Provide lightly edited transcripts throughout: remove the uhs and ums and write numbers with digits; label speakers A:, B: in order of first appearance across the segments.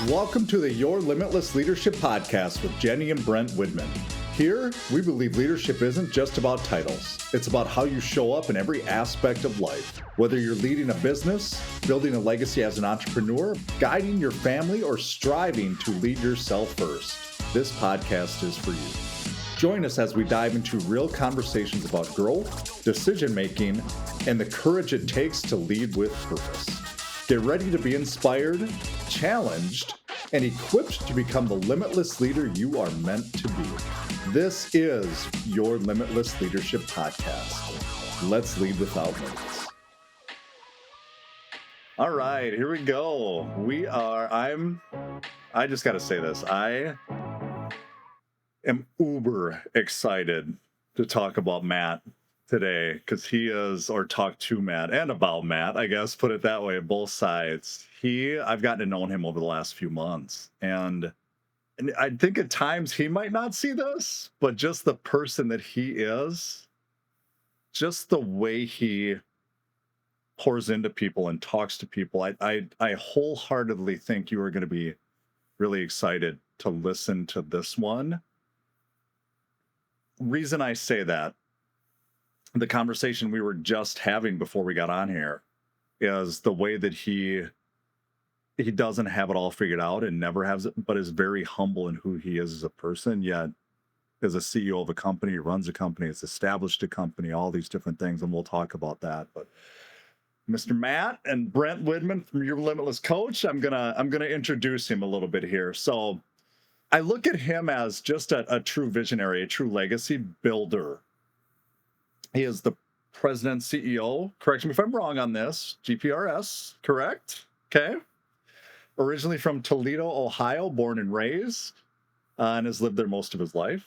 A: Welcome to the Your Limitless Leadership Podcast with Jenny and Brent Widman. Here, we believe leadership isn't just about titles. It's about how you show up in every aspect of life. Whether you're leading a business, building a legacy as an entrepreneur, guiding your family, or striving to lead yourself first, this podcast is for you. Join us as we dive into real conversations about growth, decision-making, and the courage it takes to lead with purpose. Get ready to be inspired, challenged, and equipped to become the limitless leader you are meant to be. This is your Limitless Leadership Podcast. Let's lead without limits. All right, here we go. I just got to say this. I am uber excited to talk about Matt today because talk to Matt and about Matt, I guess, put it that way, both sides. I've gotten to know him over the last few months, and I think at times he might not see this, but just the person that he is, just the way he pours into people and talks to people, I wholeheartedly think you are going to be really excited to listen to this one. Reason I say that, the conversation we were just having before we got on here is the way that he doesn't have it all figured out and never has it, but is very humble in who he is as a person, yet is a CEO of a company, runs a company, has established a company, all these different things, and we'll talk about that. But Mr. Matt and Brent Widman from Your Limitless Coach, I'm gonna introduce him a little bit here. So I look at him as just a true visionary, a true legacy builder. He is the president, CEO, correct me if I'm wrong on this, GPRS, correct? Okay. Originally from Toledo, Ohio, born and raised, and has lived there most of his life.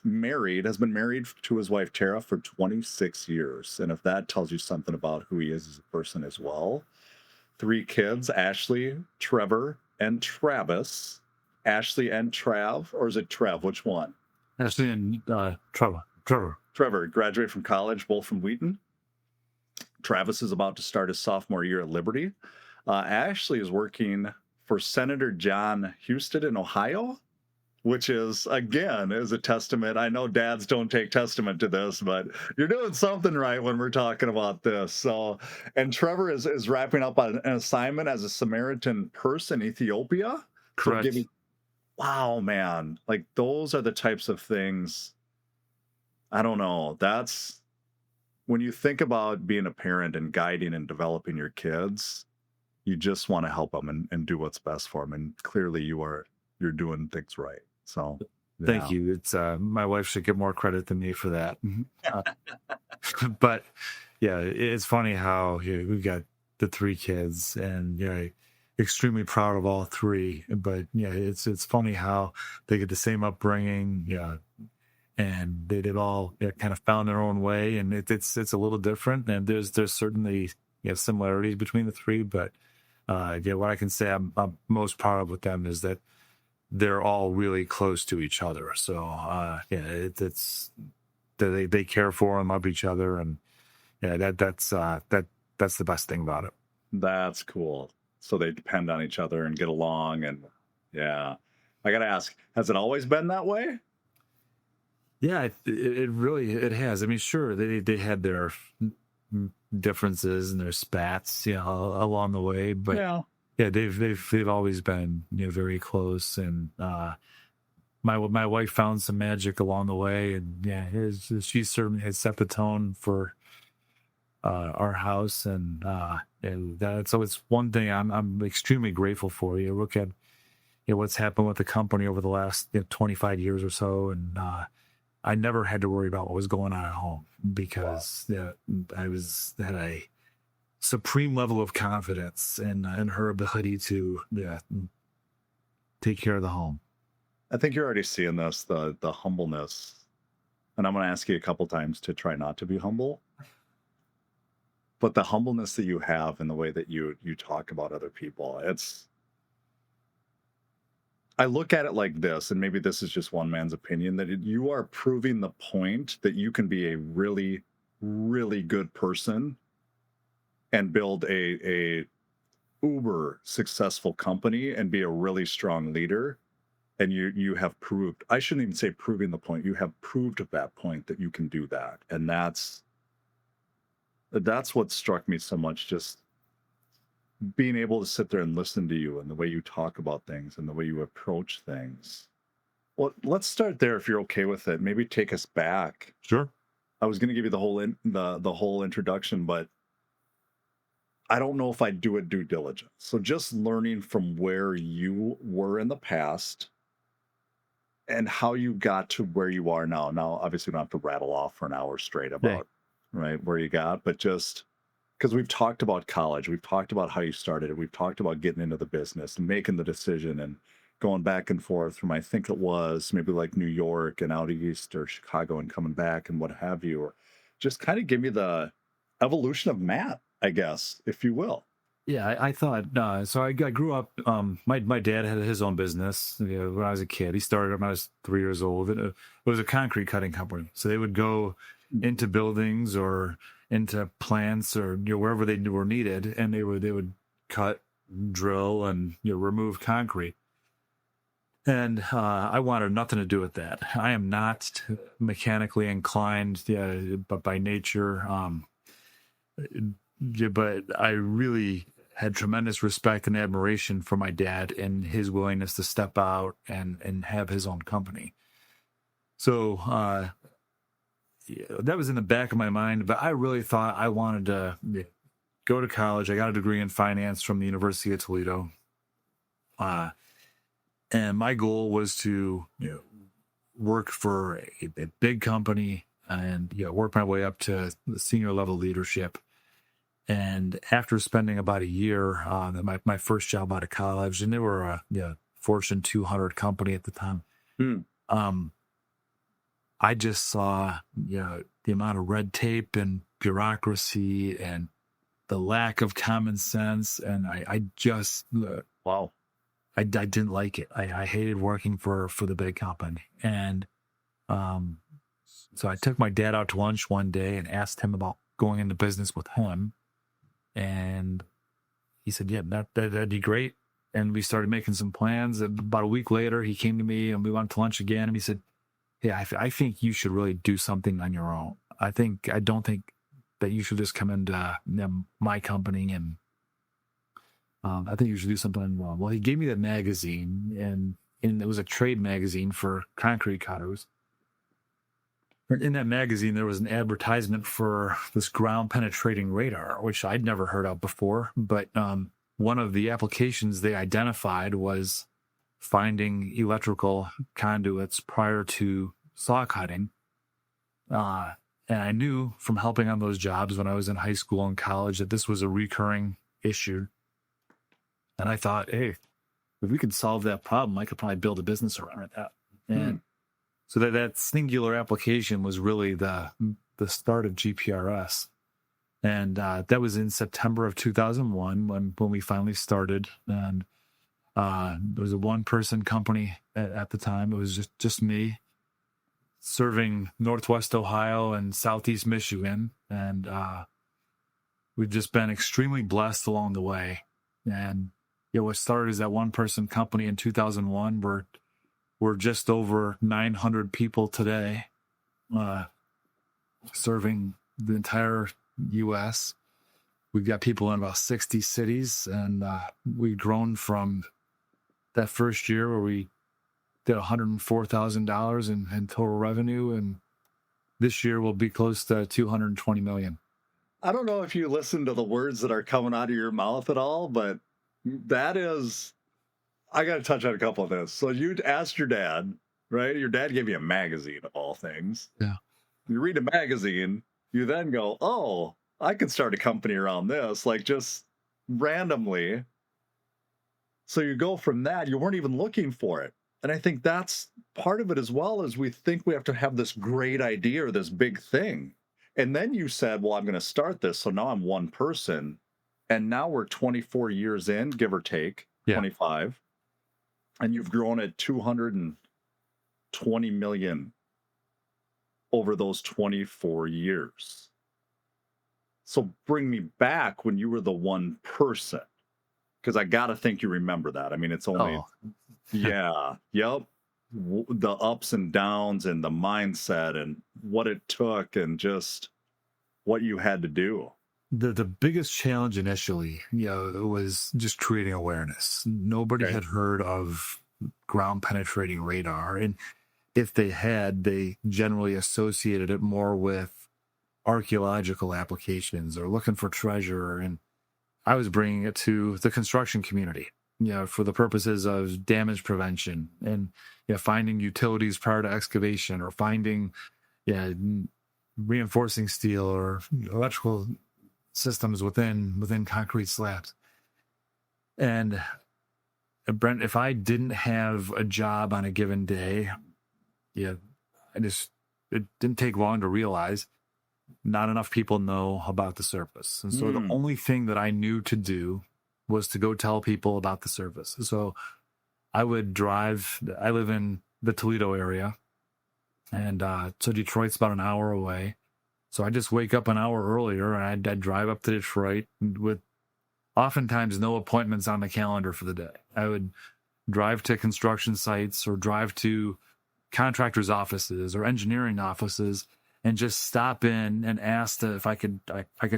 A: Has been married to his wife, Tara, for 26 years. And if that tells you something about who he is as a person as well. 3 kids, Ashley, Trevor, and Travis. Ashley and Trav, or is it Trev? Which one?
B: Ashley and Trevor.
A: Trevor graduated from college, both from Wheaton. Travis is about to start his sophomore year at Liberty. Ashley is working for Senator John Husted in Ohio, which is a testament. I know dads don't take testament to this, but you're doing something right when we're talking about this. So, and Trevor is wrapping up on an assignment as a Samaritan purse in Ethiopia.
B: Correct.
A: So wow, man, like those are the types of things. I don't know. That's when you think about being a parent and guiding and developing your kids, you just want to help them and do what's best for them. And clearly you're doing things right. So
B: Thank you. It's my wife should get more credit than me for that. But yeah, it's funny how we've got the 3 kids, and extremely proud of all 3. But it's funny how they get the same upbringing. And they've all kind of found their own way, and it's a little different. And there's certainly similarities between the 3, but what I can say I'm most proud of with them is that they're all really close to each other. So it's they care for and love each other, and that's the best thing about it.
A: That's cool. So they depend on each other and get along, and I gotta ask, has it always been that way?
B: Yeah, it really has. I mean, sure, they had their differences and their spats, along the way, but they've always been very close. And my wife found some magic along the way, and she certainly has set the tone for our house, and so it's one thing I'm extremely grateful for. You look at what's happened with the company over the last 25 years or so, and I never had to worry about what was going on at home because I had a supreme level of confidence in her ability to take care of the home.
A: I think you're already seeing this, the humbleness. And I'm going to ask you a couple times to try not to be humble. But the humbleness that you have in the way that you talk about other people, I look at it like this, and maybe this is just one man's opinion, that you are proving the point that you can be a really, really good person and build a uber successful company and be a really strong leader. And you have proved, I shouldn't even say proving the point, you have proved at that point that you can do that. And that's what struck me so much, just being able to sit there and listen to you and the way you talk about things and the way you approach things. Well, let's start there if you're okay with it. Maybe take us back.
B: Sure.
A: I was going to give you the whole introduction, but I don't know if I'd do it due diligence. So just learning from where you were in the past and how you got to where you are now. Now, obviously, we don't have to rattle off for an hour straight
B: Yeah.
A: about right where you got, but just because we've talked about college, we've talked about how you started it, we've talked about getting into the business and making the decision and going back and forth from, I think it was maybe like New York and out east or Chicago and coming back and what have you, or just kind of give me the evolution of Matt, I guess, if you will.
B: Yeah, I thought so. I grew up. My dad had his own business. When I was a kid, he started when I was 3 years old. And it was a concrete cutting company. So they would go into buildings or into plants or wherever they were needed, and they would cut, drill, and remove concrete. And I wanted nothing to do with that. I am not mechanically inclined, but by nature. But I really had tremendous respect and admiration for my dad and his willingness to step out and have his own company. So that was in the back of my mind, but I really thought I wanted to go to college. I got a degree in finance from the University of Toledo. And my goal was to work for a big company and work my way up to the senior level leadership. And after spending about a year, my first job out of college, and they were a Fortune 200 company at the time, I just saw the amount of red tape and bureaucracy and the lack of common sense, and I just
A: Wow.
B: I didn't like it. I hated working for the big company, and so I took my dad out to lunch one day and asked him about going into business with him. And he said, yeah, that'd be great. And we started making some plans. And about a week later, he came to me and we went to lunch again. And he said, yeah, I think you should really do something on your own. I don't think that you should just come into my company and I think you should do something on your own. Well, he gave me that magazine and it was a trade magazine for concrete cutters. In that magazine, there was an advertisement for this ground penetrating radar, which I'd never heard of before. But one of the applications they identified was finding electrical conduits prior to saw cutting. And I knew from helping on those jobs when I was in high school and college that this was a recurring issue. And I thought, hey, if we could solve that problem, I could probably build a business around that. And so that singular application was really the start of GPRS. And that was in September of 2001 when we finally started. And it was a one-person company at the time. It was just me serving Northwest Ohio and Southeast Michigan. And we've just been extremely blessed along the way. And what started as that one-person company in 2001, we're just over 900 people today, serving the entire U.S. We've got people in about 60 cities, and we've grown from that first year where we did $104,000 in total revenue, and this year we'll be close to $220 million.
A: I don't know if you listen to the words that are coming out of your mouth at all, but that is... I got to touch on a couple of this. So you asked your dad, right? Your dad gave you a magazine of all things.
B: Yeah.
A: You read a magazine, you then go, oh, I could start a company around this, like just randomly. So you go from that, you weren't even looking for it. And I think that's part of it as well, as we think we have to have this great idea or this big thing. And then you said, well, I'm going to start this. So now I'm one person. And now we're 24 years in, give or take, 25. And you've grown at 220 million over those 24 years. So bring me back when you were the one person. Because I got to think you remember that. I mean, it's only,
B: Oh,
A: yeah, yep. The ups and downs and the mindset and what it took and just what you had to do.
B: the biggest challenge initially, it was just creating awareness. Nobody
A: Okay.
B: had heard of ground penetrating radar, and if they had, they generally associated it more with archaeological applications or looking for treasure. And I was bringing it to the construction community, for the purposes of damage prevention and finding utilities prior to excavation, or finding yeah reinforcing steel or electrical systems within concrete slabs. And Brent, if I didn't have a job on a given day, yeah, it didn't take long to realize not enough people know about the surface. And so the
A: Mm,
B: only thing that I knew to do was to go tell people about the surface. So I would drive, I live in the Toledo area, and so Detroit's about an hour away. So I just wake up an hour earlier and I'd drive up to Detroit with oftentimes no appointments on the calendar for the day. I would drive to construction sites or drive to contractors' offices or engineering offices and just stop in and ask if I could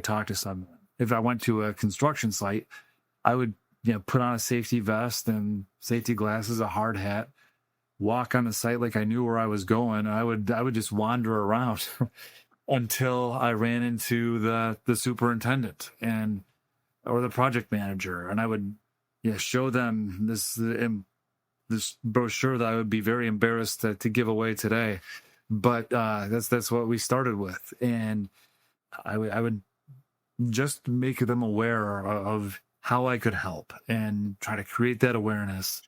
B: talk to someone. If I went to a construction site, I would put on a safety vest and safety glasses, a hard hat, walk on the site like I knew where I was going. I would just wander around until I ran into the superintendent or the project manager, and I would show them this brochure that I would be very embarrassed to give away today, but that's what we started with. And I would just make them aware of how I could help and try to create that awareness.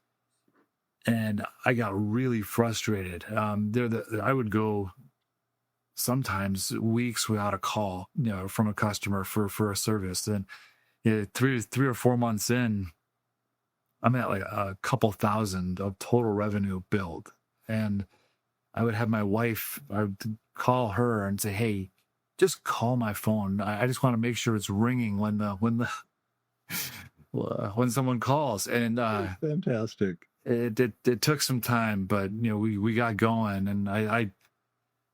B: And I got really frustrated. I would go sometimes weeks without a call, from a customer for a service. And 3 or 4 months in, I'm at like a couple thousand of total revenue billed. And I would have my wife, I would call her and say, "Hey, just call my phone. I just want to make sure it's ringing when someone calls." And
A: fantastic.
B: it took some time, but we got going. And I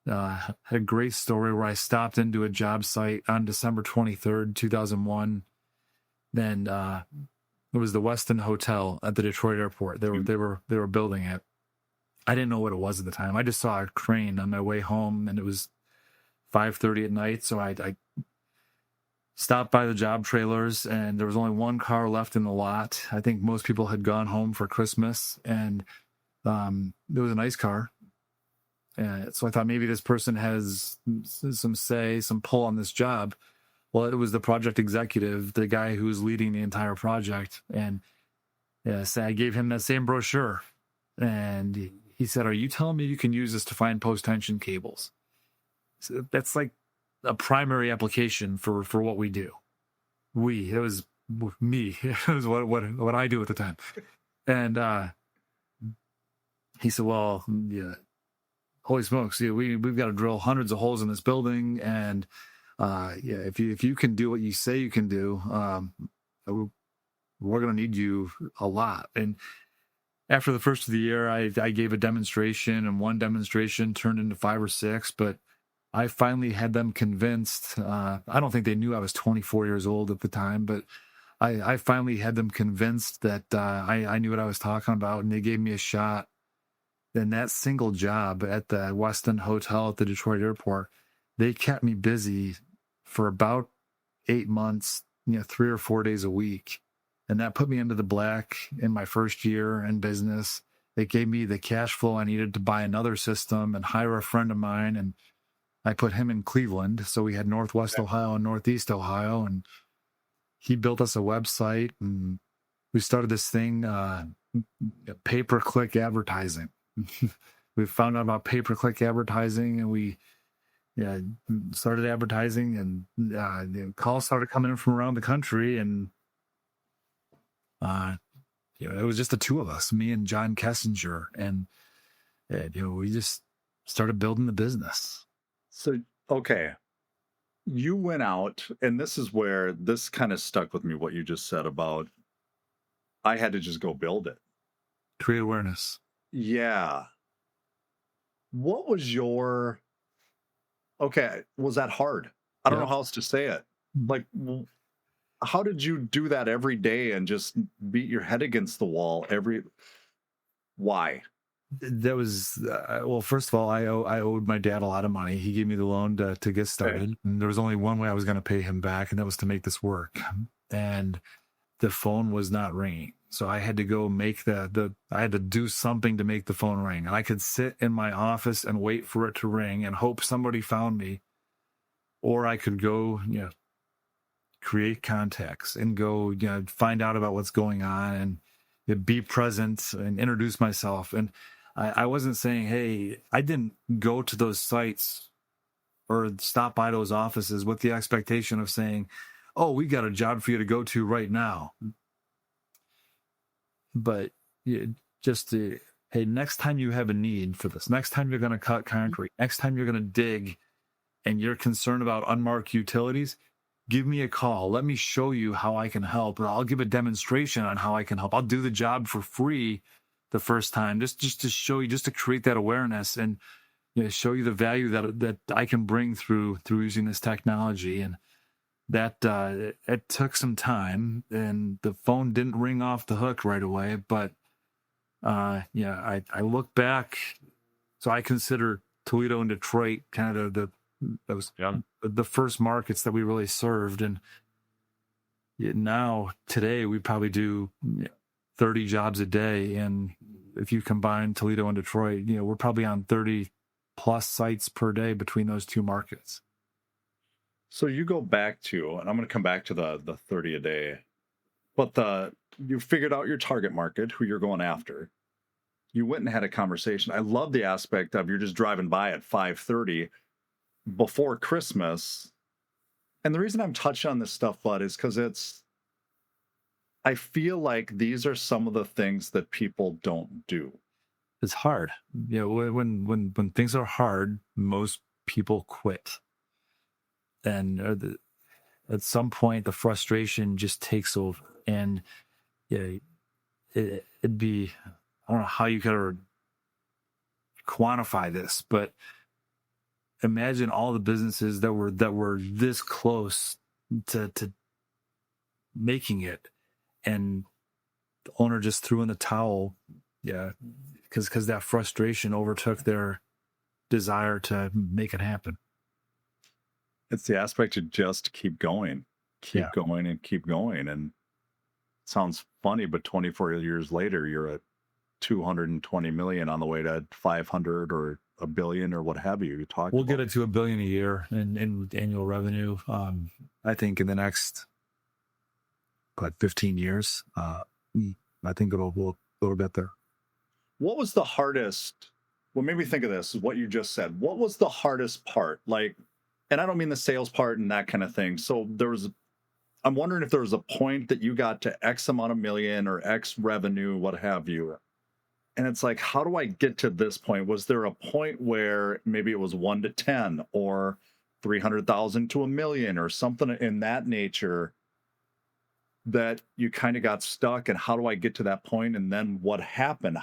B: had a great story where I stopped into a job site on December 23rd, 2001. Then it was the Westin Hotel at the Detroit airport. They were building it. I didn't know what it was at the time. I just saw a crane on my way home, and it was 5:30 at night. So I stopped by the job trailers, and there was only one car left in the lot. I think most people had gone home for Christmas, and it was a nice car. So I thought maybe this person has some pull on this job. Well, it was the project executive, the guy who was leading the entire project. And so I gave him that same brochure. And he said, "Are you telling me you can use this to find post-tension cables?" So that's like a primary application for what we do. It was me. It was what I do at the time. And he said, "Well, yeah, holy smokes, we've got to drill hundreds of holes in this building, and if you can do what you say you can do, we're going to need you a lot." And after the first of the year, I gave a demonstration, and one demonstration turned into 5 or 6, but I finally had them convinced. I don't think they knew I was 24 years old at the time, but I finally had them convinced that I knew what I was talking about, and they gave me a shot. Then that single job at the Westin Hotel at the Detroit airport, they kept me busy for about 8 months, 3 or 4 days a week. And that put me into the black in my first year in business. It gave me the cash flow I needed to buy another system and hire a friend of mine. And I put him in Cleveland. So we had Northwest Ohio and Northeast Ohio. And he built us a website. And we started this thing, pay-per-click advertising. We found out about pay-per-click advertising, and we started advertising, and the calls started coming in from around the country. And it was just the two of us, me and John Kessinger, and we just started building the business.
A: So, okay, you went out, and this is where this kind of stuck with me, what you just said about I had to just go build it.
B: Create awareness.
A: Yeah. What was your, okay, was that hard? I don't know
B: Yep.
A: how else to say it. Like, how did you do that every day and just beat your head against the wall why?
B: That was well. First of all, I owed my dad a lot of money. He gave me the loan to get started, and there was only one way I was going to pay him back, and that was to make this work. And the phone was not ringing, so I had to go make I had to do something to make the phone ring. And I could sit in my office and wait for it to ring and hope somebody found me, or I could go, create contacts and go, find out about what's going on and be present and introduce myself. And I wasn't saying, hey, I didn't go to those sites or stop by those offices with the expectation of saying, oh, we got a job for you to go to right now. But just to, hey, next time you have a need for this, next time you're going to cut concrete, next time you're going to dig and you're concerned about unmarked utilities, give me a call. Let me show you how I can help. I'll give a demonstration on how I can help. I'll do the job for free the first time, just to show you, just to create that awareness and show you the value that I can bring through using this technology. And that it took some time, and the phone didn't ring off the hook right away. But I look back, so I consider Toledo and Detroit kind of the first markets that we really served. And now today we probably do 30 jobs a day, and if you combine Toledo and Detroit, we're probably on 30 plus sites per day between those two markets.
A: So you go back to, and I'm going to come back to the 30 a day, but you figured out your target market, who you're going after. You went and had a conversation. I love the aspect of you're just driving by at 5:30 before Christmas. And the reason I'm touching on this stuff, Bud, is because I feel like these are some of the things that people don't do.
B: It's hard. When things are hard, most people quit. And at some point, the frustration just takes over. And it'd be, I don't know how you could quantify this, but imagine all the businesses that were this close to making it, and the owner just threw in the towel. Yeah, because that frustration overtook their desire to make it happen.
A: It's the aspect to just keep going, going and keep going. And it sounds funny, but 24 years later, you're at 220 million on the way to 500 or a billion or what have you.
B: We'll get it to $1 billion a year in annual revenue. I think in the next 15 years, I think we'll get there.
A: What was the hardest? Well, maybe think of this, what you just said. What was the hardest part? Like, and I don't mean the sales part and that kind of thing. So I'm wondering if there was a point that you got to X amount of million or X revenue, what have you. And it's like, how do I get to this point? Was there a point where maybe it was 1 to 10 or 300,000 to $1 million or something in that nature that you kind of got stuck? And how do I get to that point? And then what happened?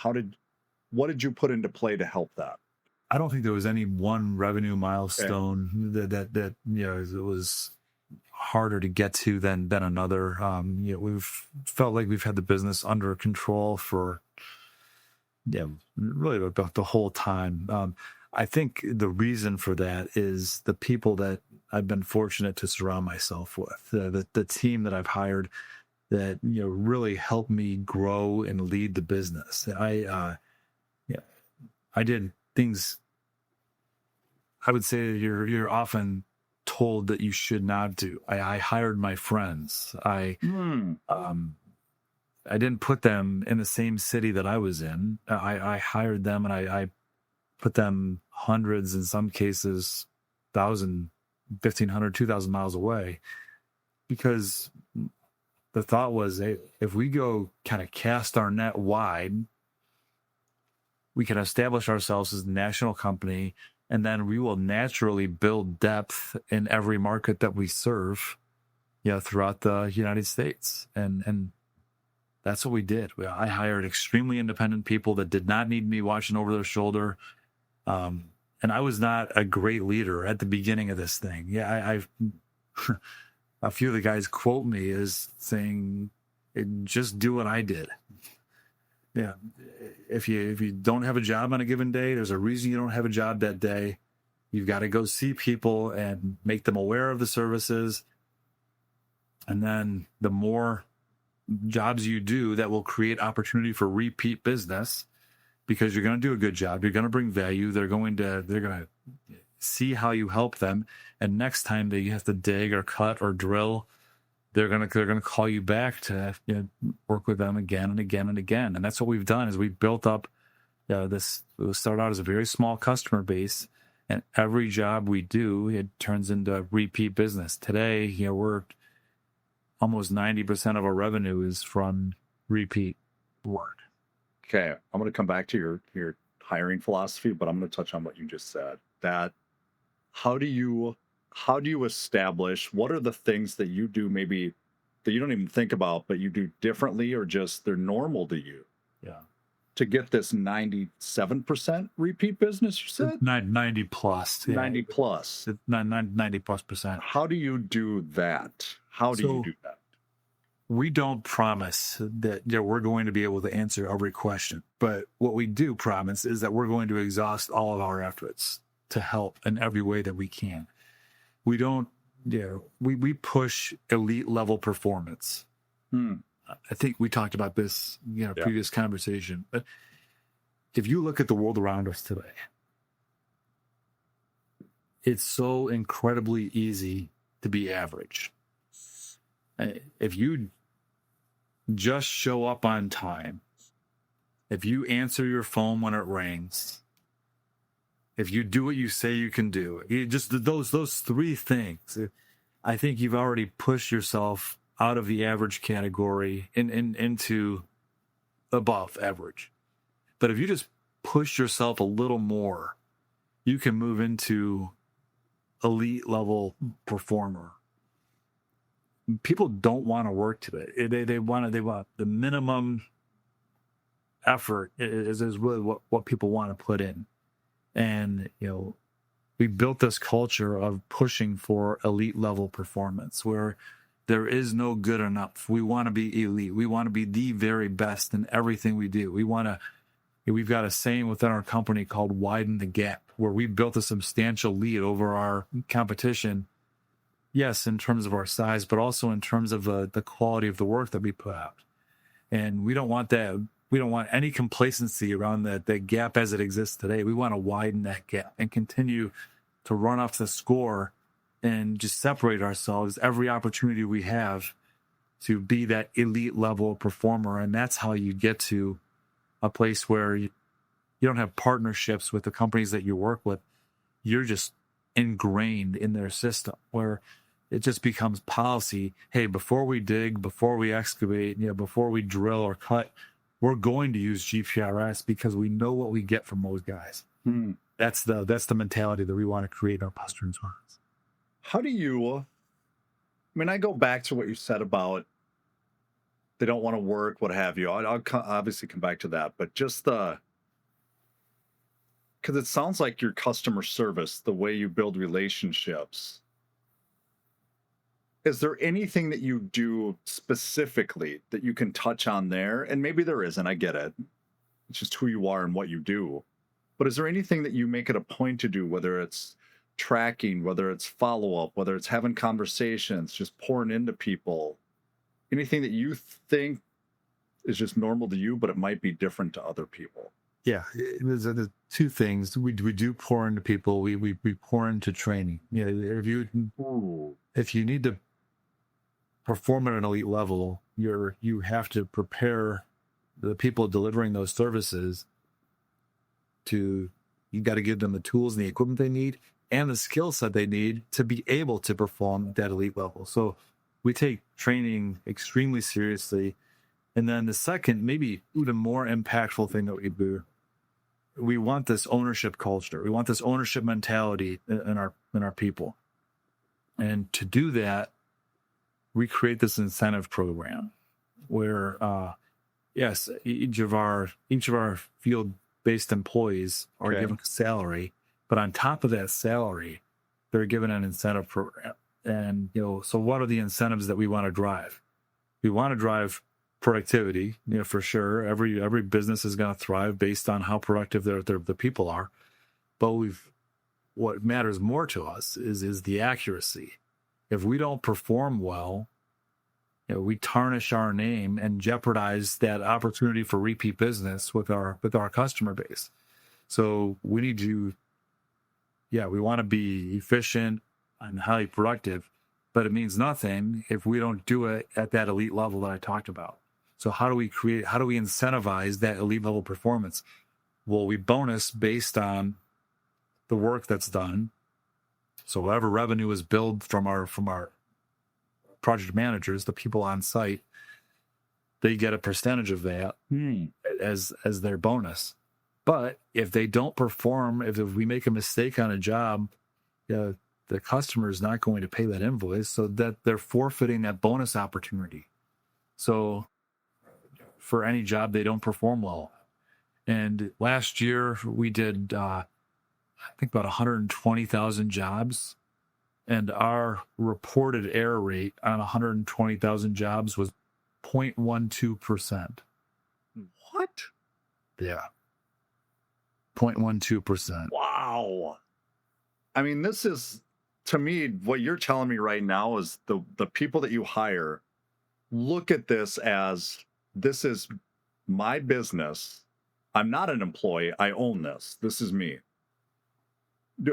A: What did you put into play to help that?
B: I don't think there was any one revenue milestone that it was harder to get to than another. We've felt like we've had the business under control for really about the whole time. I think the reason for that is the people that I've been fortunate to surround myself with, the team that I've hired that really helped me grow and lead the business. I did things I would say you're often told that you should not do. I hired my friends. I didn't put them in the same city that I was in. I hired them, and I put them hundreds, in some cases, 1,000, 1,500, 2,000 miles away, because the thought was, hey, if we go kind of cast our net wide, we can establish ourselves as a national company, and then we will naturally build depth in every market that we serve, throughout the United States. And That's what we did. I hired extremely independent people that did not need me watching over their shoulder. And I was not a great leader at the beginning of this thing. Yeah, I've a few of the guys quote me as saying, just do what I did. Yeah. If you don't have a job on a given day, there's a reason you don't have a job that day. You've got to go see people and make them aware of the services. And then the more jobs you do, that will create opportunity for repeat business, because you're going to do a good job. You're going to bring value. They're going to see how you help them. And next time they have to dig or cut or drill, they're going to call you back to work with them again and again and again. And that's what we've done is we built up this. It started out as a very small customer base, and every job we do, it turns into repeat business. Today, we're almost 90% of our revenue is from repeat work.
A: Okay, I'm going to come back to your hiring philosophy, but I'm going to touch on what you just said. That how do you establish, what are the things that you do maybe that you don't even think about, but you do differently, or just they're normal to you?
B: Yeah.
A: To get this 97% repeat business, you said?
B: 90 plus. Yeah.
A: 90 plus.
B: 90 plus percent.
A: How do you do that? How do you do that?
B: We don't promise that we're going to be able to answer every question, but what we do promise is that we're going to exhaust all of our efforts to help in every way that we can. We don't, we push elite level performance. I think we talked about this, previous conversation, but if you look at the world around us today, it's so incredibly easy to be average. If you just show up on time, if you answer your phone when it rings, if you do what you say you can do, just those three things, I think you've already pushed yourself out of the average category and into above average. But if you just push yourself a little more, you can move into elite level performer. People don't want to work today. They want the minimum effort is really what people want to put in. And, we built this culture of pushing for elite level performance where there is no good enough. We want to be elite. We want to be the very best in everything we do. We've got a saying within our company called widen the gap, where we built a substantial lead over our competition. Yes, in terms of our size, but also in terms of the quality of the work that we put out. And we don't want that. We don't want any complacency around that gap as it exists today. We want to widen that gap and continue to run off the score and just separate ourselves every opportunity we have to be that elite level performer. And that's how you get to a place where you don't have partnerships with the companies that you work with. You're just ingrained in their system where it just becomes policy. Hey, before we dig, before we excavate, before we drill or cut, we're going to use GPRS because we know what we get from those guys. That's the mentality that we want to create in our customers' hearts.
A: How do you, I go back to what you said about they don't want to work, what have you. I'll obviously come back to that, but just because it sounds like your customer service, the way you build relationships, is there anything that you do specifically that you can touch on there? And maybe there isn't, I get it. It's just who you are and what you do. But is there anything that you make it a point to do, whether it's tracking, whether it's follow-up, whether it's having conversations, just pouring into people, anything that you think is just normal to you, but it might be different to other people?
B: Yeah, there's two things. We do pour into people. We pour into training. If you need to perform at an elite level, you have to prepare the people delivering those services you got to give them the tools and the equipment they need and the skill set they need to be able to perform at that elite level. So we take training extremely seriously. And then the second, maybe even more impactful thing that we do, we want this ownership culture. We want this ownership mentality in our people. And to do that, we create this incentive program where yes, each of our field-based employees are
A: Okay.
B: given a salary, but on top of that salary, they're given an incentive program. And so what are the incentives that we want to drive? We want to drive productivity, for sure. Every business is going to thrive based on how productive the people are. But what matters more to us is the accuracy. If we don't perform well, we tarnish our name and jeopardize that opportunity for repeat business with our customer base. So we need to, we want to be efficient and highly productive, but it means nothing if we don't do it at that elite level that I talked about. So how do we incentivize that elite level performance? Well, we bonus based on the work that's done. So whatever revenue is billed from our project managers, the people on site, they get a percentage of that as their bonus. But if they don't perform, if we make a mistake on a job, the customer is not going to pay that invoice, so that they're forfeiting that bonus opportunity. So for any job they don't perform well. And last year we did, I think, about 120,000 jobs. And our reported error rate on 120,000 jobs was 0.12%.
A: What?
B: Yeah. 0.12%.
A: Wow. I mean, this is, to me, what you're telling me right now is the people that you hire look at this as, this is my business. I'm not an employee. I own this. This is me.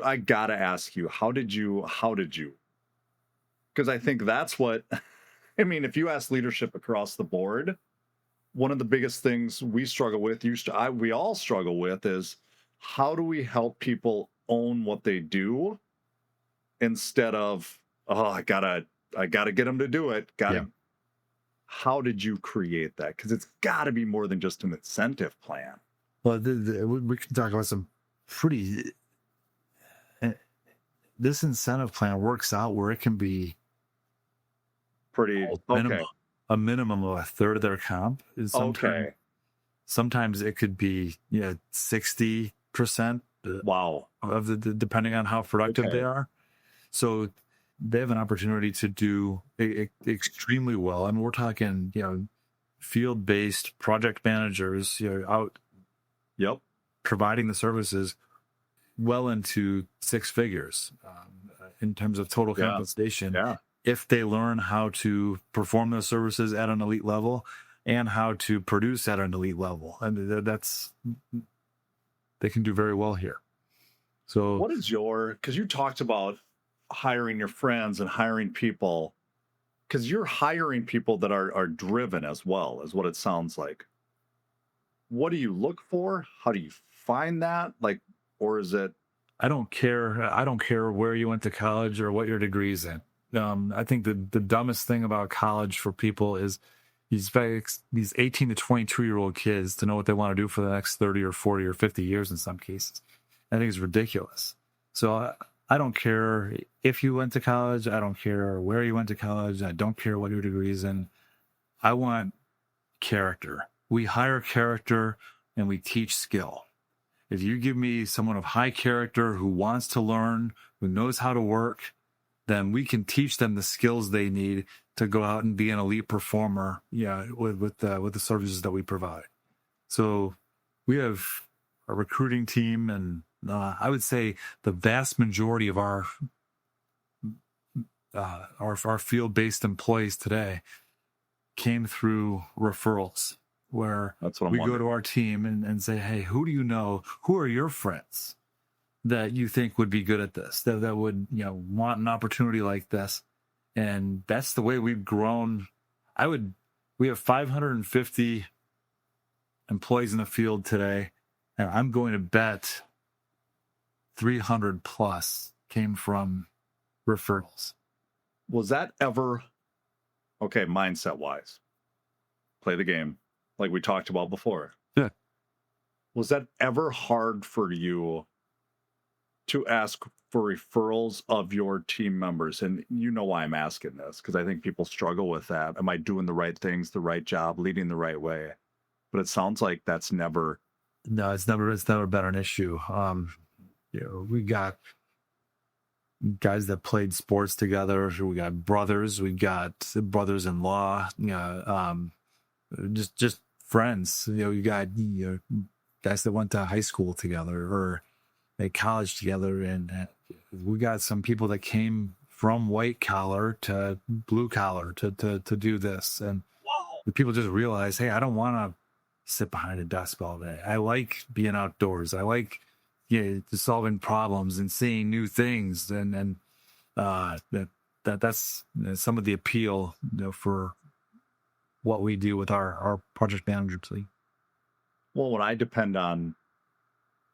A: I gotta ask you, how did you? Because I think that's what, I mean, if you ask leadership across the board, one of the biggest things we struggle with, we all struggle with, is how do we help people own what they do instead of, oh, I gotta get them to do it. How did you create that? Because it's got to be more than just an incentive plan.
B: Well, we can talk about some pretty. This incentive plan works out where it can be
A: pretty
B: a minimum of a third of their comp. Sometimes it could be 60%.
A: Wow.
B: Of the depending on how productive they are. So they have an opportunity to do extremely well. I mean, we're talking field-based project managers out providing the services well into six figures in terms of total compensation. If they learn how to perform those services at an elite level and how to produce at an elite level, and they can do very well here. So
A: what is because you talked about hiring your friends and hiring people, because you're hiring people that are driven as well, is what it sounds like. What do you look for? How do you find that? Or is it?
B: I don't care where you went to college or what your degree's in. I think the dumbest thing about college for people is these 18 to 22-year-old kids to know what they want to do for the next 30 or 40 or 50 years in some cases. I think it's ridiculous. So I don't care if you went to college. I don't care where you went to college. I don't care what your degree's in. I want character. We hire character and we teach skill. If you give me someone of high character who wants to learn, who knows how to work, then we can teach them the skills they need to go out and be an elite performer. With the services that we provide. So we have a recruiting team, and I would say the vast majority of our field-based employees today came through referrals, where we go to our team and say, hey, who do you know? Who are your friends that you think would be good at this, that would want an opportunity like this? And that's the way we've grown. We have 550 employees in the field today, and I'm going to bet 300 plus came from referrals.
A: Was that ever, okay, mindset wise, play the game like we talked about before?
B: Yeah.
A: Was that ever hard for you to ask for referrals of your team members? And you know why I'm asking this, because I think people struggle with that. Am I doing the right things, the right job, leading the right way? but it sounds like that's never.
B: No, it's never been an issue. We got guys that played sports together. We got brothers. We got brothers-in-law. Just friends. You got guys that went to high school together or at college together, and we got some people that came from white collar to blue collar to do this, and people just realize, hey, I don't want to sit behind a desk all day. I like being outdoors. I like solving problems and seeing new things, and that's some of the appeal for what we do with our project manager team.
A: Well, when I depend on,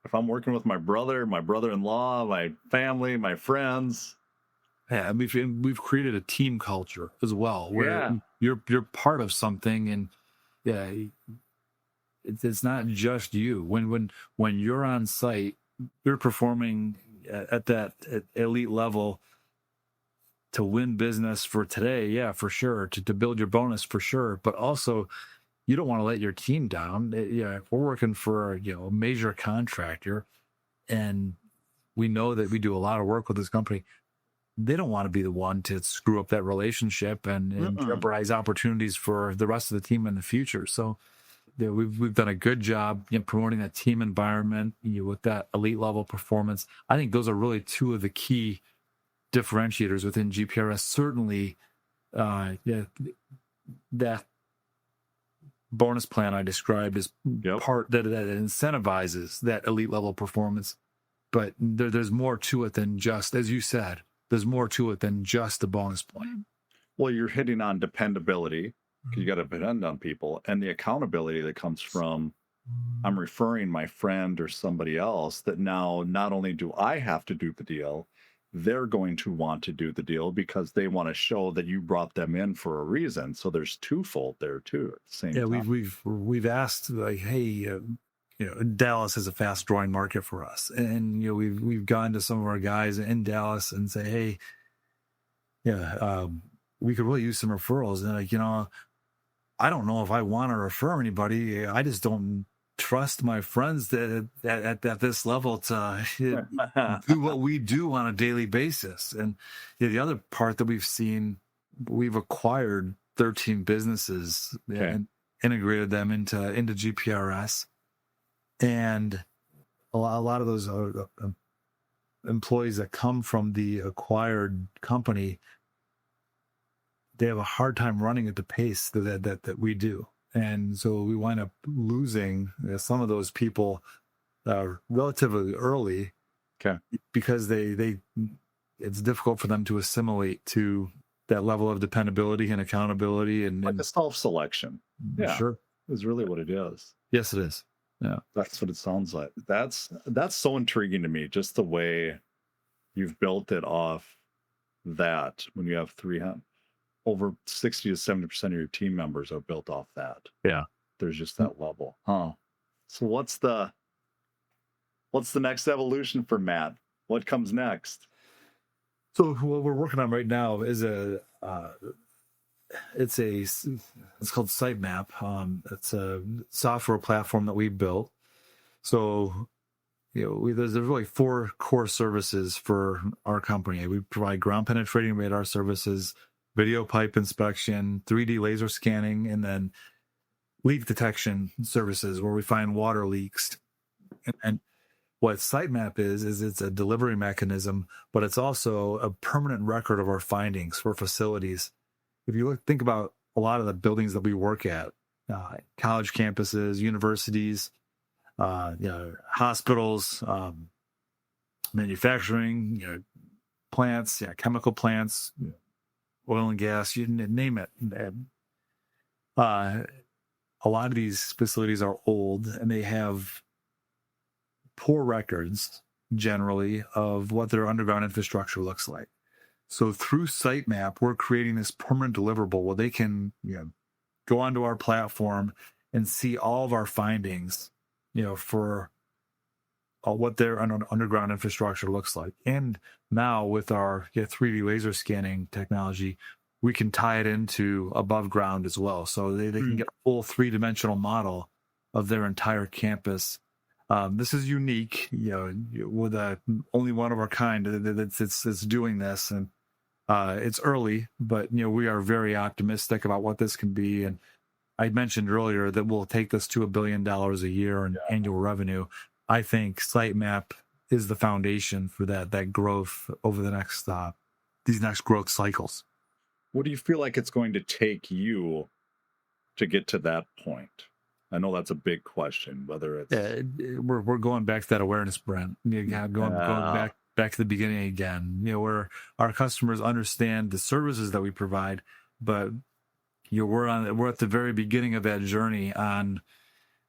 A: if I'm working with my brother-in-law, my family, my friends.
B: Yeah, we've created a team culture as well, where you're part of something, and it's not just you. When you're on site, you're performing at that elite level to win business for today, for sure, to build your bonus for sure, but also you don't want to let your team down. If we're working for a major contractor, and we know that we do a lot of work with this company. They don't want to be the one to screw up that relationship and jeopardize opportunities for the rest of the team in the future. So we've done a good job promoting that team environment with that elite level performance. I think those are really two of the key differentiators within GPRS. Certainly, that bonus plan I described is part that incentivizes that elite level performance. But there's more to it than just, as you said, there's more to it than just the bonus point.
A: Well, you're hitting on dependability, because you got to depend on people, and the accountability that comes from, I'm referring my friend or somebody else that now not only do I have to do the deal, they're going to want to do the deal because they want to show that you brought them in for a reason. So there's twofold there too at the same time.
B: Yeah, we've asked, like, hey, Dallas is a fast growing market for us, and we've gone to some of our guys in Dallas and say, hey, we could really use some referrals. And I don't know if I want to refer anybody. I just don't trust my friends that at this level to do what we do on a daily basis. And the other part that we've seen, we've acquired 13 businesses and integrated them into GPRS. And a lot of those employees that come from the acquired company, they have a hard time running at the pace that we do. And so we wind up losing some of those people relatively early, because it's difficult for them to assimilate to that level of dependability and accountability, and
A: like a self-selection. Yeah,
B: sure,
A: is really what it is.
B: Yes, it is. Yeah,
A: that's what it sounds like. That's so intriguing to me, just the way you've built it off that. When you have over 60 to 70% of your team members are built off that.
B: Yeah,
A: there's just that level, huh? So what's the next evolution for Matt? What comes next?
B: So what we're working on right now is it's called Sitemap. It's a software platform that we built. So there's really 4 core services for our company. We provide ground penetrating radar services, video pipe inspection, 3D laser scanning, and then leak detection services where we find water leaks. And what Sitemap is it's a delivery mechanism, but it's also a permanent record of our findings for facilities. If you think about a lot of the buildings that we work at, college campuses, universities, hospitals, manufacturing, plants, chemical plants, oil and gas, you name it. A lot of these facilities are old, and they have poor records generally of what their underground infrastructure looks like. So through Sitemap, we're creating this permanent deliverable where they can go onto our platform and see all of our findings, for what their underground infrastructure looks like. And now with our 3D laser scanning technology, we can tie it into above ground as well. So they can get a full 3-dimensional model of their entire campus. This is unique, with only one of our kind that's doing this, and it's early, but we are very optimistic about what this can be. And I mentioned earlier that we'll take this to $1 billion a year in annual revenue. I think Sitemap is the foundation for that growth over the next these next growth cycles.
A: What do you feel like it's going to take you to get to that point? I know that's a big question. Whether it's
B: we're going back to that awareness, Brent. Going back to the beginning again. Where our customers understand the services that we provide, but we're at the very beginning of that journey on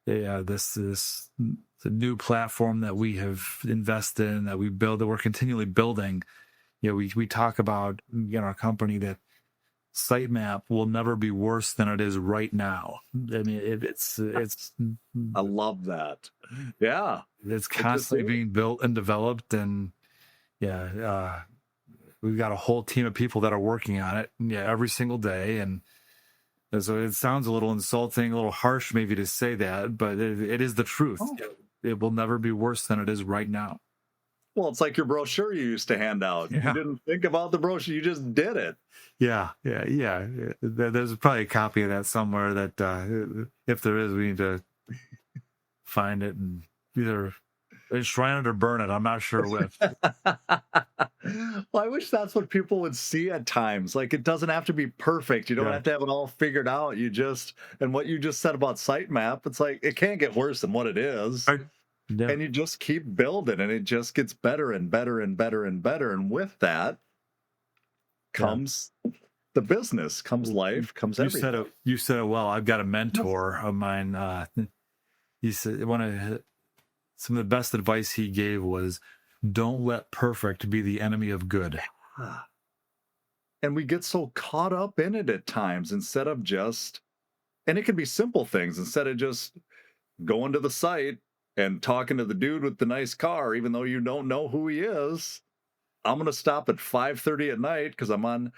B: this the new platform that we have invested in, that we build, that we're continually building. We talk about in our company that Sitemap will never be worse than it is right now. I mean, it's
A: I love that. Yeah,
B: it's constantly being built and developed, and we've got a whole team of people that are working on it. Every single day. And so it sounds a little insulting, a little harsh maybe to say that, but it is the truth.
A: Oh.
B: It will never be worse than it is right now.
A: Well, it's like your brochure you used to hand out.
B: Yeah.
A: You didn't think about the brochure; you just did it.
B: Yeah. There's probably a copy of that somewhere that, if there is, we need to find it and either enshrine it or burn it. I'm not sure which.
A: Well, I wish that's what people would see at times. Like, it doesn't have to be perfect. You don't have to have it all figured out. And what you just said about Sitemap, it's like, it can't get worse than what it is.
B: Yeah.
A: And you just keep building, and it just gets better and better and better and better. And with that comes the business, comes life, comes everything.
B: You said it well. I've got a mentor of mine. He said some of the best advice he gave was, don't let perfect be the enemy of good.
A: And we get so caught up in it at times, instead of and it can be simple things, instead of just going to the site and talking to the dude with the nice car, even though you don't know who he is. I'm going to stop at 5:30 at night because I'm on.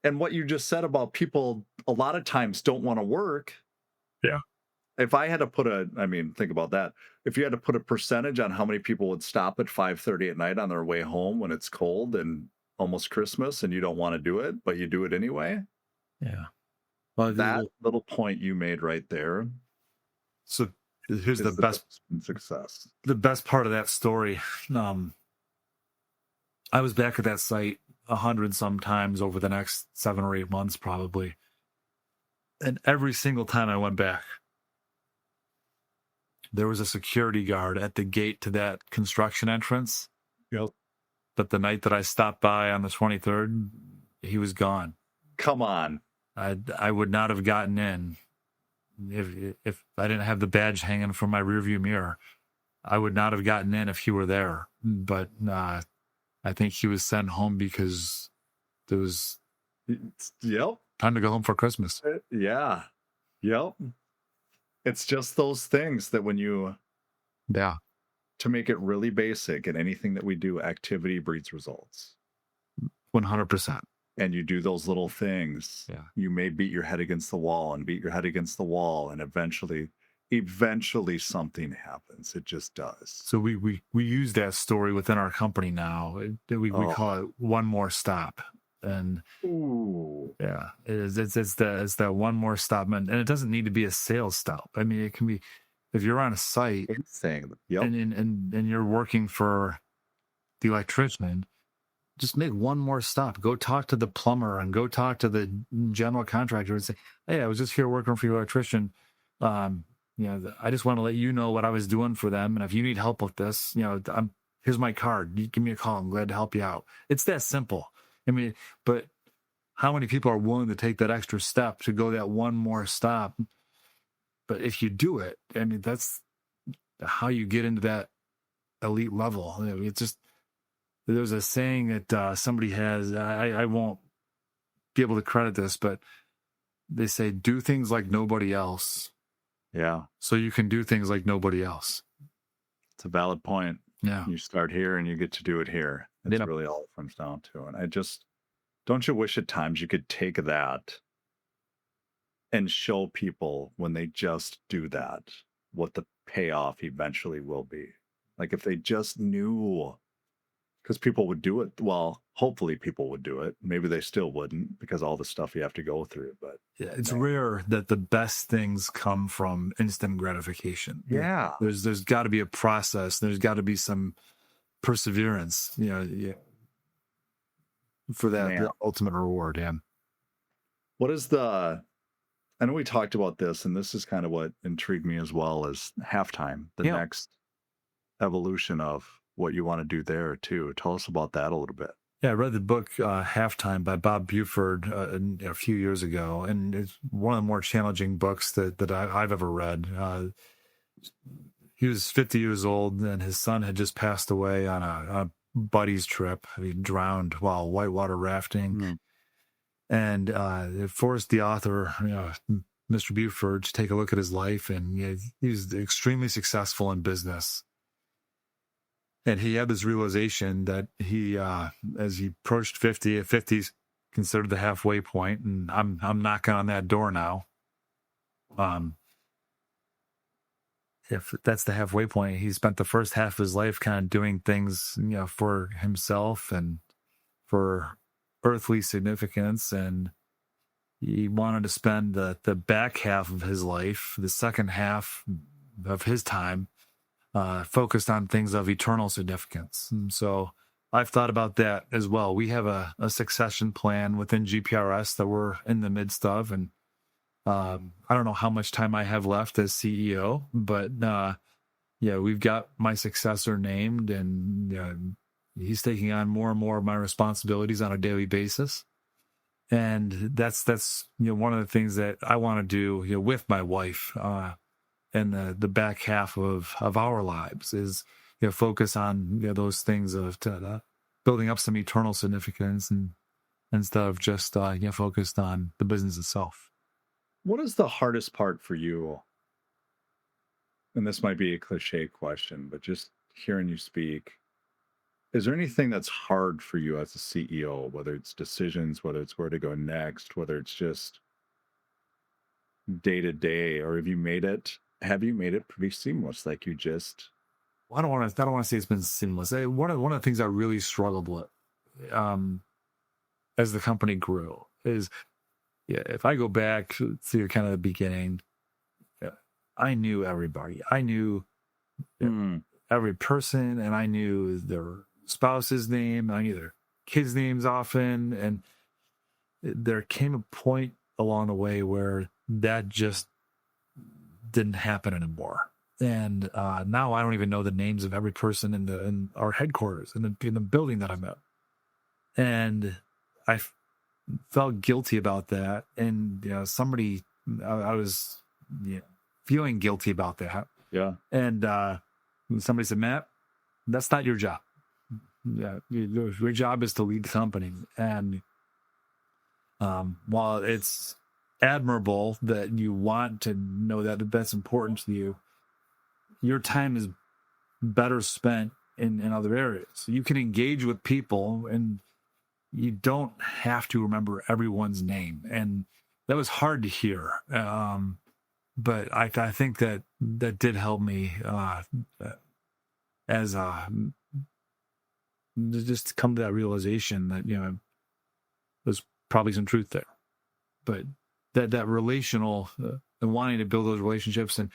A: And what you just said about people a lot of times don't want to work.
B: Yeah.
A: If I had to think about that. If you had to put a percentage on how many people would stop at 5:30 at night on their way home when it's cold and almost Christmas and you don't want to do it, but you do it anyway.
B: Yeah. Well,
A: that little point you made right there.
B: So here's the best
A: success.
B: The best part of that story. I was back at that site 100 sometimes over the next 7 or 8 months, probably. And every single time I went back, there was a security guard at the gate to that construction entrance.
A: Yep.
B: But the night that I stopped by on the 23rd, he was gone.
A: Come on.
B: I would not have gotten in if I didn't have the badge hanging from my rearview mirror. I would not have gotten in if he were there. But I think he was sent home because there was time to go home for Christmas.
A: Yeah. Yep. It's just those things that when you...
B: Yeah.
A: To make it really basic, in anything that we do, activity breeds results.
B: 100%.
A: And you do those little things.
B: Yeah.
A: You may beat your head against the wall and beat your head against the wall, and eventually something happens. It just does.
B: So we use that story within our company now. We call it one more stop. And yeah, it's that one more stop, and it doesn't need to be a sales stop. I mean, it can be if you're on a site and you're working for the electrician, just make one more stop. Go talk to the plumber and go talk to the general contractor and say, "Hey, I was just here working for your electrician. I just want to let you know what I was doing for them, and if you need help with this, here's my card. You give me a call. I'm glad to help you out." It's that simple. I mean, but how many people are willing to take that extra step to go that one more stop? But if you do it, I mean, that's how you get into that elite level. I mean, it's just, there's a saying that somebody has, I won't be able to credit this, but they say, do things like nobody else.
A: Yeah.
B: So you can do things like nobody else.
A: It's a valid point.
B: Yeah.
A: You start here and you get to do it here. That's really all it comes down to. And don't you wish at times you could take that and show people when they just do that, what the payoff eventually will be. Like if they just knew, because people would do it. Well, hopefully people would do it. Maybe they still wouldn't because all the stuff you have to go through. But
B: yeah, it's rare that the best things come from instant gratification.
A: yeah,
B: There's got to be a process. There's got to be some perseverance, for the ultimate reward. Yeah.
A: What is the? I know we talked about this, and this is kind of what intrigued me as well as halftime. The next evolution of what you want to do there too. Tell us about that a little bit.
B: Yeah, I read the book Halftime by Bob Buford a few years ago, and it's one of the more challenging books that I've ever read. He was 50 years old, and his son had just passed away on a buddy's trip. He drowned while whitewater rafting, and it forced the author, Mr. Buford, to take a look at his life, and he was extremely successful in business. And he had this realization that he, as he approached 50, 50 is considered the halfway point, and I'm knocking on that door now. If that's the halfway point, he spent the first half of his life kind of doing things, for himself and for earthly significance, and he wanted to spend the back half of his life, the second half of his time, focused on things of eternal significance. And so I've thought about that as well. We have a succession plan within GPRS that we're in the midst of, and I don't know how much time I have left as CEO, but we've got my successor named, and he's taking on more and more of my responsibilities on a daily basis. And that's one of the things that I want to do with my wife. And the back half of our lives is focus on those things of building up some eternal significance, and instead of just focused on the business itself.
A: What is the hardest part for you? And this might be a cliche question, but just hearing you speak, is there anything that's hard for you as a CEO, whether it's decisions, whether it's where to go next, whether it's just day to day, or have you made it pretty seamless? Like you just,
B: I don't want to say it's been seamless. One of the things I really struggled with, as the company grew, is if I go back to kind of the beginning, I knew everybody. I knew every person, and I knew their spouse's name. I knew their kids' names often, and there came a point along the way where that just didn't happen anymore. And now I don't even know the names of every person in our headquarters, in the building that I'm at. And I felt guilty about that. And I was feeling guilty about that.
A: Yeah.
B: And somebody said, Matt, that's not your job. Yeah, your job is to lead the company. And while it's admirable that you want to know that that's important to you, your time is better spent in other areas. You can engage with people, and you don't have to remember everyone's name. And that was hard to hear. But I think that did help me as just come to that realization that there's probably some truth there. But that relational and wanting to build those relationships, and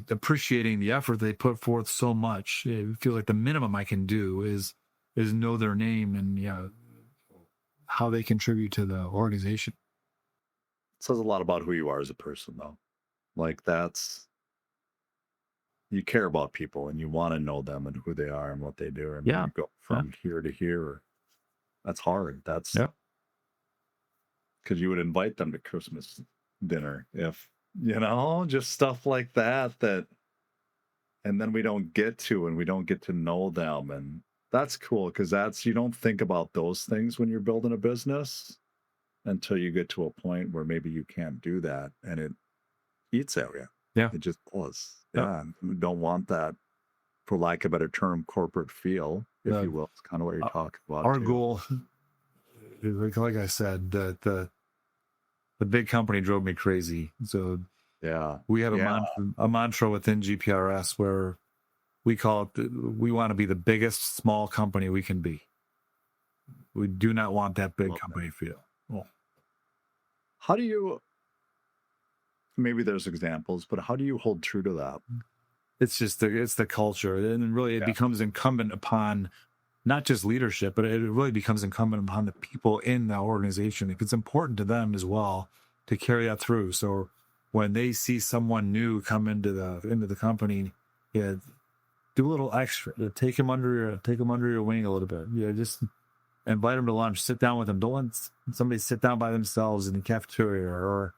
B: appreciating the effort they put forth so much, I feel like the minimum I can do is know their name and how they contribute to the organization.
A: It says a lot about who you are as a person, though. Like you care about people, and you want to know them and who they are and what they do. And you go from here to here. That's hard. That's because you would invite them to Christmas dinner if, just stuff like that, and then we don't get to, and we don't get to know them. And that's cool, because you don't think about those things when you're building a business until you get to a point where maybe you can't do that, and it eats at you.
B: Yeah.
A: It just does. Yeah. We don't want that, for lack of a better term, corporate feel, if you will. It's kind of what you're talking about.
B: Our goal, like I said, the big company drove me crazy. So
A: Yeah.
B: We have a mantra within GPRS where we call it, we want to be the biggest small company we can be. We do not want that big company feel. Well,
A: how do you, maybe there's examples, but how do you hold true to that?
B: It's just it's the culture. And really it becomes incumbent upon not just leadership, but it really becomes incumbent upon the people in the organization. If it's important to them as well to carry that through. So when they see someone new come into the company, do a little extra. Take them under your wing a little bit. Just invite them to lunch. Sit down with them. Don't let somebody sit down by themselves in the cafeteria. Or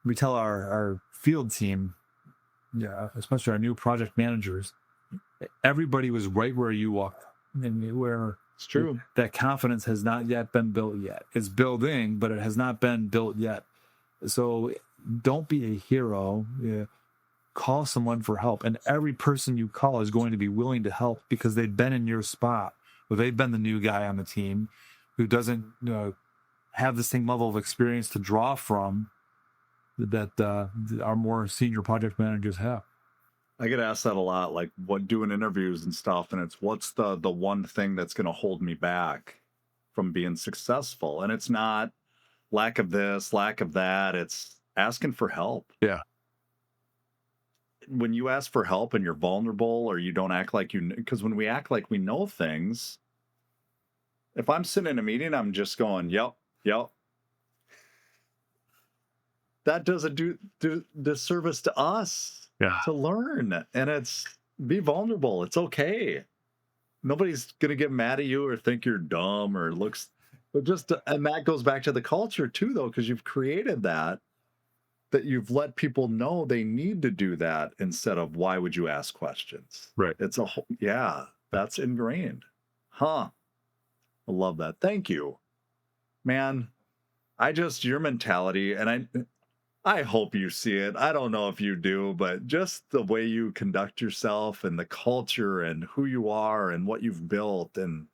B: we tell our field team, especially our new project managers, everybody was right where you walked. And where
A: it's true,
B: that confidence has not yet been built yet. It's building, but it has not been built yet. So don't be a hero. Call someone for help, and every person you call is going to be willing to help because they've been in your spot, or they've been the new guy on the team who doesn't have the same level of experience to draw from that our more senior project managers have.
A: I get asked that a lot, like doing interviews and stuff, and it's what's the one thing that's going to hold me back from being successful? And it's not lack of this, lack of that. It's asking for help.
B: Yeah.
A: When you ask for help and you're vulnerable, or you don't act like because when we act like we know things, if I'm sitting in a meeting, I'm just going, yep. That doesn't do disservice to us. To learn, and it's be vulnerable. It's okay. Nobody's gonna get mad at you or think you're dumb or looks, but and that goes back to the culture too, though, because you've created that you've let people know they need to do that instead of why would you ask questions?
B: Right.
A: It's that's ingrained. I love that. Thank you, man. Your mentality, and I hope you see it. I don't know if you do, but just the way you conduct yourself and the culture and who you are and what you've built. And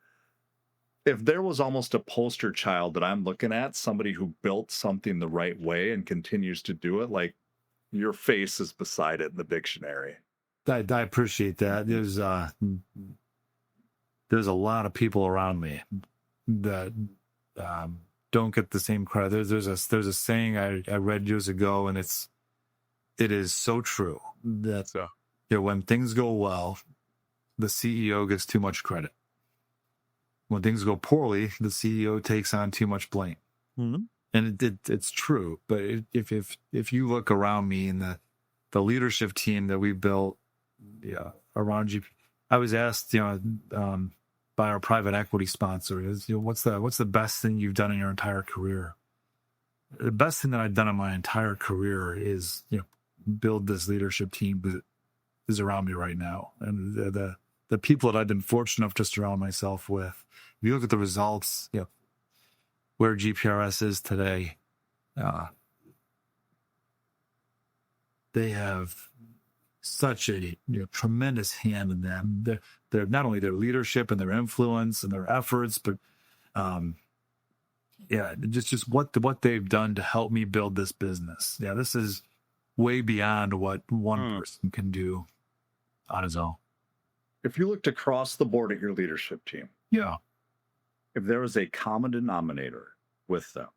A: if there was almost a poster child that I'm looking at, somebody who built something the right way and continues to do it, like your face is beside it in the dictionary.
B: I appreciate that. There's a lot of people around me that don't get the same credit. There's a saying I read years ago, and it is so true that when things go well, the CEO gets too much credit. When things go poorly, the CEO takes on too much blame. Mm-hmm. And it's true. But if you look around me and the leadership team that we built, around you, I was asked, by our private equity sponsor, what's the best thing you've done in your entire career? The best thing that I've done in my entire career is build this leadership team that is around me right now, and the people that I've been fortunate enough to surround myself with. If you look at the results, where GPRS is today, they have such a tremendous hand in them. They're not only their leadership and their influence and their efforts, but just what they've done to help me build this business. This is way beyond what one person can do on his own.
A: If you looked across the board at your leadership team, if there was a common denominator with them,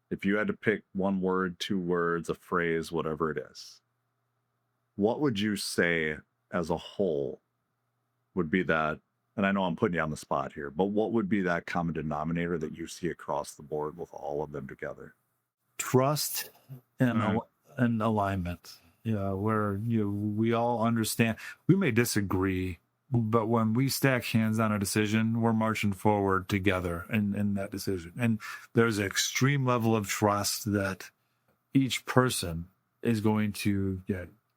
A: if you had to pick one word, 2 words, a phrase, whatever it is, what would you say as a whole would be that? And I know I'm putting you on the spot here, but what would be that common denominator that you see across the board with all of them together?
B: Trust and alignment. Where we all understand. We may disagree, but when we stack hands on a decision, we're marching forward together in that decision. And there's an extreme level of trust that each person is going to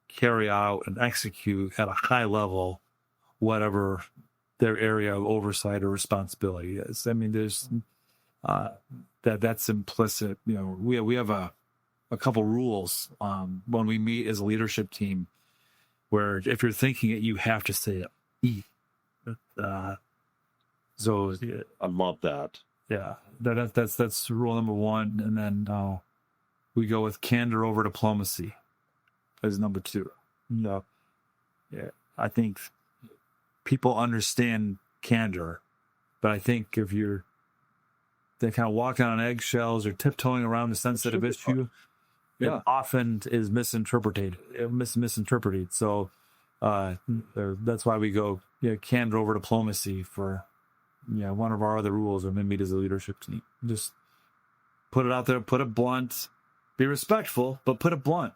B: carry out and execute at a high level whatever their area of oversight or responsibility is. I mean, there's that's implicit. We have a couple rules when we meet as a leadership team, where if you're thinking it, you have to say it. So
A: I love that.
B: That's rule number 1, and then we go with candor over diplomacy as number 2. No, yeah, I think people understand candor, but I think if you're kind of walking on eggshells or tiptoeing around a sensitive issue, it often is misinterpreted. So that's why we go candor over diplomacy for one of our other rules, or maybe it is a leadership team. Just put it out there, put it blunt, be respectful, but put it blunt.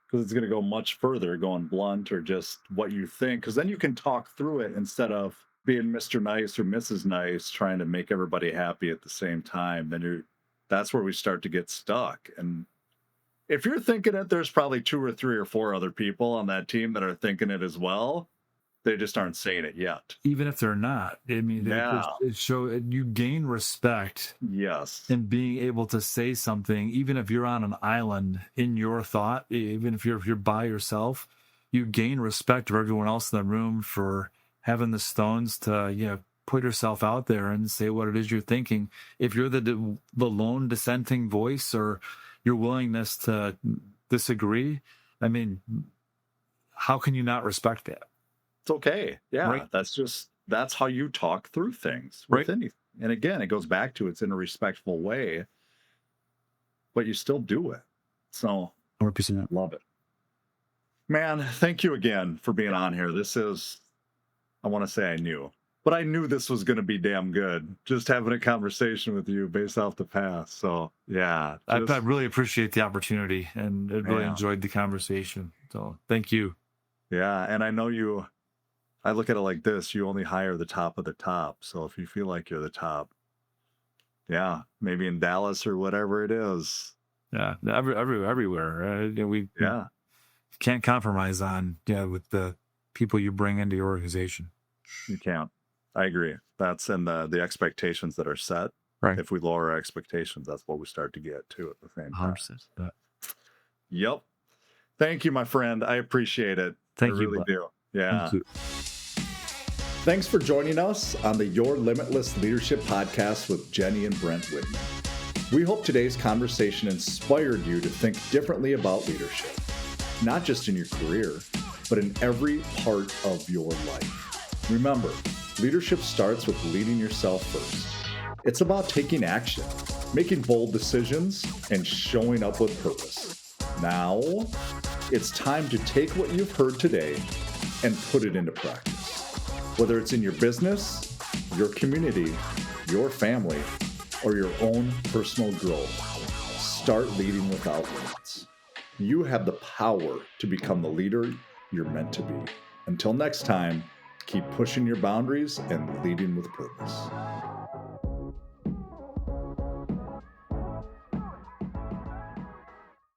A: Because it's going to go much further going blunt or just what you think, because then you can talk through it instead of being Mr. Nice or Mrs. Nice trying to make everybody happy at the same time. Then that's where we start to get stuck. And if you're thinking it, there's probably 2 or 3 or 4 other people on that team that are thinking it as well. They just aren't saying it yet.
B: Even if they're not, I mean, it shows you gain respect.
A: Yes.
B: In being able to say something, even if you're on an island in your thought, even if you're by yourself, you gain respect of everyone else in the room for having the stones to put yourself out there and say what it is you're thinking. If you're the lone dissenting voice, or your willingness to disagree, I mean, how can you not respect that?
A: It's okay. Yeah,
B: right?
A: That's how you talk through things with anything. And again, it goes back to it's in a respectful way, but you still do it. So
B: 100%.
A: Love it. Man, thank you again for being on here. I want to say I knew this was going to be damn good. Just having a conversation with you based off the past. So yeah.
B: I really appreciate the opportunity, and I really enjoyed the conversation. So thank you.
A: Yeah. And I know I look at it like this: you only hire the top of the top. So if you feel like you're the top, maybe in Dallas or whatever it is.
B: Yeah, everywhere. We can't compromise on with the people you bring into your organization.
A: You can't. I agree. That's in the expectations that are set.
B: Right.
A: If we lower our expectations, that's what we start to get to at the same time.
B: 100%.
A: Yep. Thank you, my friend. I appreciate it.
B: I
A: really do. Yeah.
B: Thank you.
A: Thanks for joining us on the Your Limitless Leadership Podcast with Jenny and Brent Widman. We hope today's conversation inspired you to think differently about leadership, not just in your career, but in every part of your life. Remember, leadership starts with leading yourself first. It's about taking action, making bold decisions, and showing up with purpose. Now, it's time to take what you've heard today and put it into practice. Whether it's in your business, your community, your family, or your own personal growth, start leading without limits. You have the power to become the leader you're meant to be. Until next time, keep pushing your boundaries and leading with purpose.